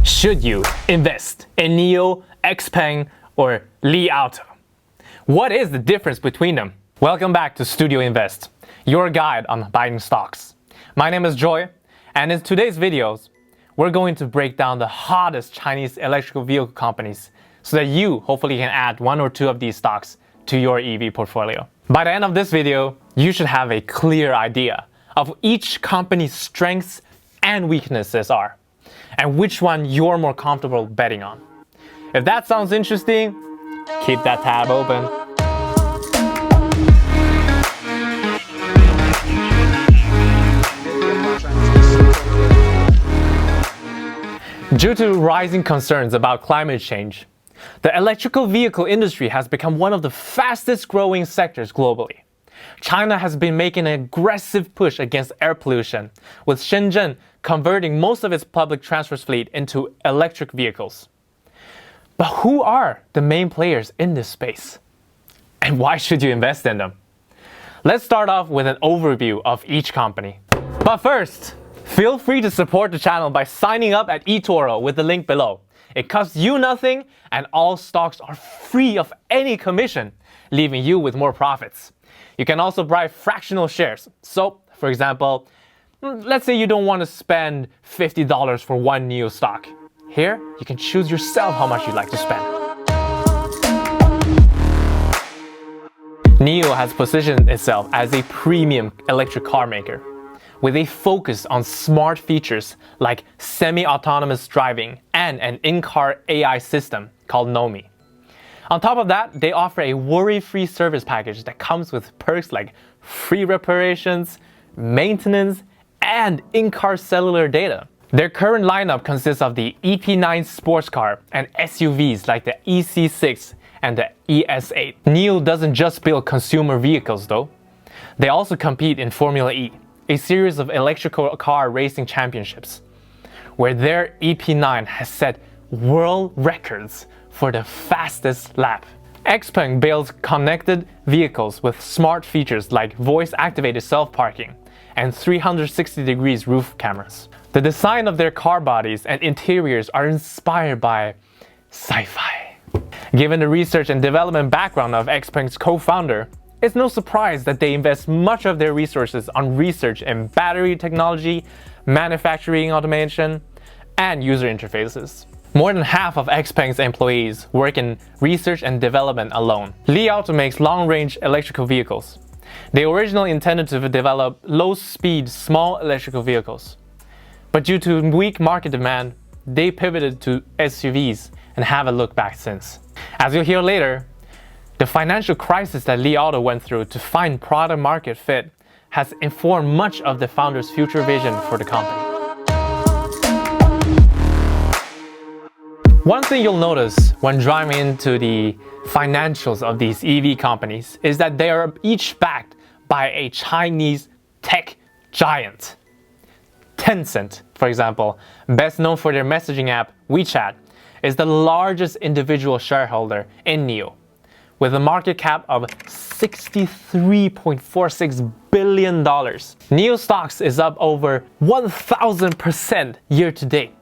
Should you invest in NIO, Xpeng, or Li Auto? What is the difference between them? Welcome back to Studio Invest, your guide on buying stocks. My name is Joy, and in today's videos, we're going to break down the hottest Chinese electrical vehicle companies so that you hopefully can add one or two of these stocks to your EV portfolio. By the end of this video, you should have a clear idea of each company's strengths and weaknesses are, and which one you're more comfortable betting on. If that sounds interesting, keep that tab open. Due to rising concerns about climate change, the electrical vehicle industry has become one of the fastest growing sectors globally. China has been making an aggressive push against air pollution, with Shenzhen converting most of its public transport fleet into electric vehicles. But who are the main players in this space? And why should you invest in them? Let's start off with an overview of each company. But first, feel free to support the channel by signing up at eToro with the link below. It costs you nothing, and all stocks are free of any commission, leaving you with more profits. You can also buy fractional shares. So, for example, let's say you don't want to spend $50 for one NIO stock. Here, you can choose yourself how much you'd like to spend. NIO has positioned itself as a premium electric car maker, with a focus on smart features like semi-autonomous driving and an in-car AI system called NOMI. On top of that, they offer a worry-free service package that comes with perks like free reparations, maintenance, and in-car cellular data. Their current lineup consists of the EP9 sports car and SUVs like the EC6 and the ES8. NIO doesn't just build consumer vehicles though. They also compete in Formula E, a series of electrical car racing championships, where their EP9 has set world records for the fastest lap. Xpeng builds connected vehicles with smart features like voice-activated self-parking and 360 degrees roof cameras. The design of their car bodies and interiors are inspired by sci-fi. Given the research and development background of Xpeng's co-founder, it's no surprise that they invest much of their resources on research in battery technology, manufacturing automation, and user interfaces. More than half of Xpeng's employees work in research and development alone. Li Auto makes long-range electrical vehicles. They originally intended to develop low-speed, small electrical vehicles. But due to weak market demand, they pivoted to SUVs and haven't looked back since. As you'll hear later, the financial crisis that Li Auto went through to find product market fit has informed much of the founder's future vision for the company. One thing you'll notice when driving into the financials of these EV companies is that they are each backed by a Chinese tech giant. Tencent, for example, best known for their messaging app WeChat, is the largest individual shareholder in NIO, with a market cap of $63.46 billion. NIO stocks is up over 1,000% year to date.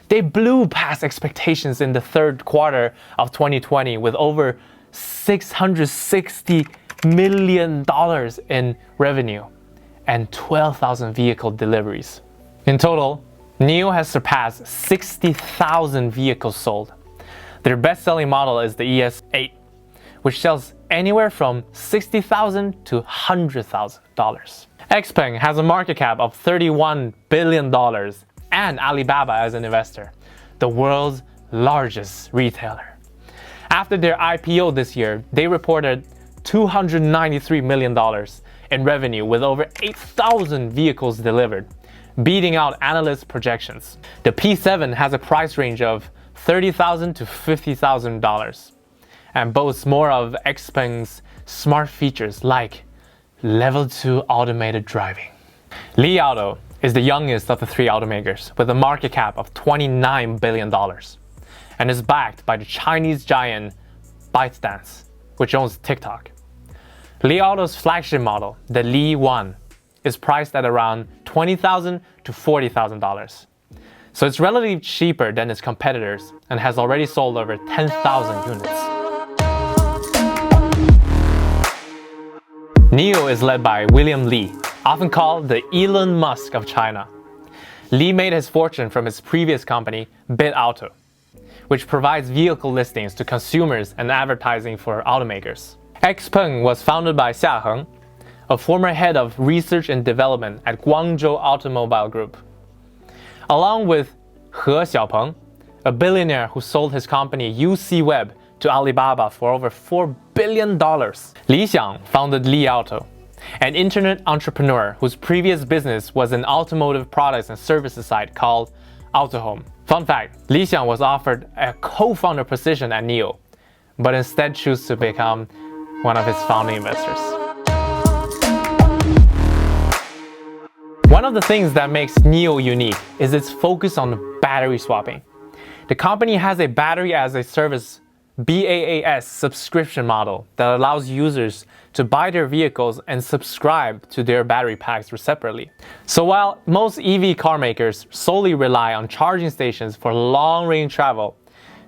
They blew past expectations in the third quarter of 2020 with over $660 million in revenue and 12,000 vehicle deliveries. In total, NIO has surpassed 60,000 vehicles sold. Their best-selling model is the ES8, which sells anywhere from $60,000 to $100,000. Xpeng has a market cap of $31 billion and Alibaba as an investor, the world's largest retailer. After their IPO this year, they reported $293 million in revenue with over 8,000 vehicles delivered, beating out analyst projections. The P7 has a price range of $30,000 to $50,000 and boasts more of Xpeng's smart features like Level 2 automated driving. Li Auto is the youngest of the three automakers with a market cap of $29 billion and is backed by the Chinese giant ByteDance, which owns TikTok. Li Auto's flagship model, the Li One, is priced at around $20,000 to $40,000. So it's relatively cheaper than its competitors and has already sold over 10,000 units. NIO is led by William Li, often called the Elon Musk of China. Li made his fortune from his previous company, Bitauto, which provides vehicle listings to consumers and advertising for automakers. Xpeng was founded by Xia Heng, a former head of research and development at Guangzhou Automobile Group, along with He Xiaopeng, a billionaire who sold his company UC Web to Alibaba for over $4 billion. Li Xiang founded Li Auto, an internet entrepreneur whose previous business was an automotive products and services site called Autohome. Fun fact, Li Xiang was offered a co-founder position at NIO, but instead chose to become one of his founding investors. One of the things that makes NIO unique is its focus on battery swapping. The company has a battery as a service BaaS subscription model that allows users to buy their vehicles and subscribe to their battery packs separately. So while most EV car makers solely rely on charging stations for long-range travel,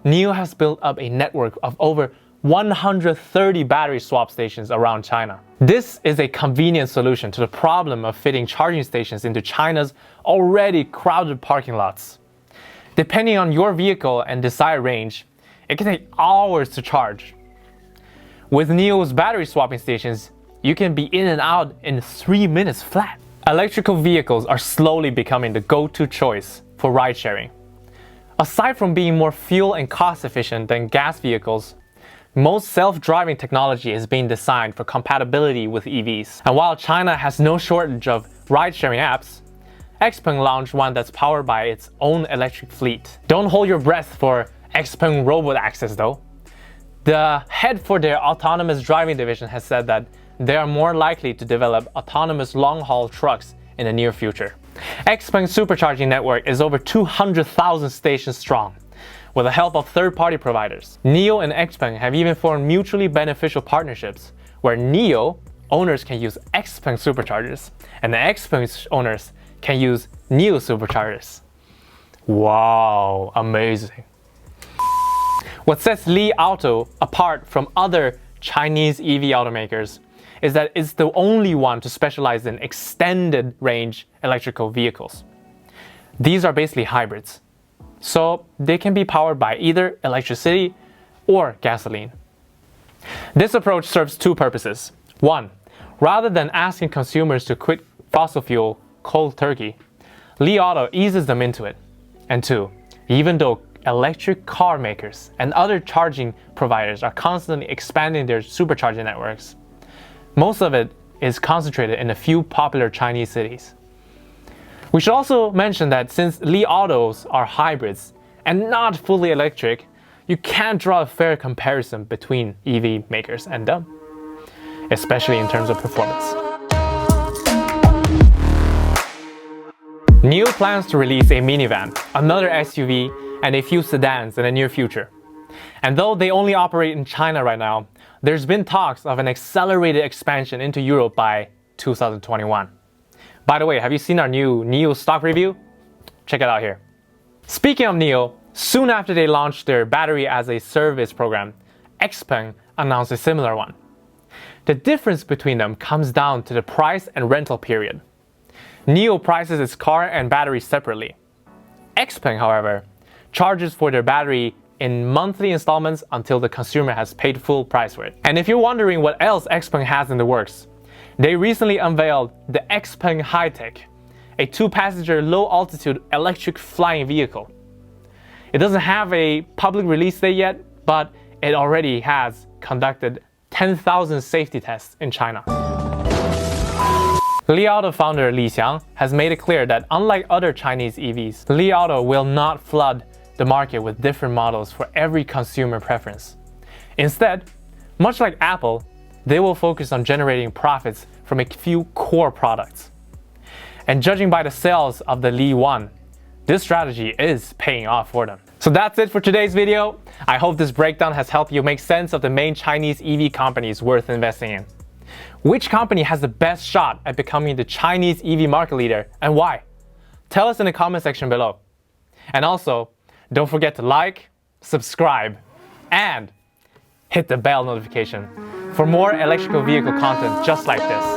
NIO has built up a network of over 130 battery swap stations around China. This is a convenient solution to the problem of fitting charging stations into China's already crowded parking lots. Depending on your vehicle and desired range, it can take hours to charge. With NIO's battery swapping stations, you can be in and out in 3 minutes flat. Electrical vehicles are slowly becoming the go-to choice for ride-sharing. Aside from being more fuel and cost efficient than gas vehicles, most self-driving technology is being designed for compatibility with EVs. And while China has no shortage of ride-sharing apps, Xpeng launched one that's powered by its own electric fleet. Don't hold your breath for Xpeng Robot Access though. The head for their autonomous driving division has said that they are more likely to develop autonomous long-haul trucks in the near future. Xpeng's supercharging network is over 200,000 stations strong, with the help of third-party providers. NIO and Xpeng have even formed mutually beneficial partnerships, where NIO owners can use Xpeng superchargers, and the Xpeng owners can use NIO superchargers. Wow, amazing. What sets Li Auto apart from other Chinese EV automakers is that it's the only one to specialize in extended range electrical vehicles. These are basically hybrids, so they can be powered by either electricity or gasoline. This approach serves two purposes. One, rather than asking consumers to quit fossil fuel cold turkey, Li Auto eases them into it. And two, even though electric car makers and other charging providers are constantly expanding their supercharging networks, most of it is concentrated in a few popular Chinese cities. We should also mention that since Li Autos are hybrids and not fully electric, you can't draw a fair comparison between EV makers and them, especially in terms of performance. NIO plans to release a minivan, another SUV, and a few sedans in the near future. And though they only operate in China right now, there's been talks of an accelerated expansion into Europe by 2021. By the way, have you seen our new NIO stock review? Check it out here. Speaking of NIO, soon after they launched their battery as a service program, Xpeng announced a similar one. The difference between them comes down to the price and rental period. NIO prices its car and battery separately. Xpeng, however, charges for their battery in monthly installments until the consumer has paid full price for it. And if you're wondering what else Xpeng has in the works, they recently unveiled the Xpeng High-Tech, a 2-passenger low-altitude electric flying vehicle. It doesn't have a public release date yet, but it already has conducted 10,000 safety tests in China. Li Auto founder Li Xiang has made it clear that unlike other Chinese EVs, Li Auto will not flood the market with different models for every consumer preference. Instead, much like Apple, they will focus on generating profits from a few core products. And judging by the sales of the Li One, this strategy is paying off for them. So that's it for today's video. I hope this breakdown has helped you make sense of the main Chinese EV companies worth investing in. Which company has the best shot at becoming the Chinese EV market leader and why? Tell us in the comment section below. And also, don't forget to like, subscribe, and hit the bell notification for more electrical vehicle content just like this.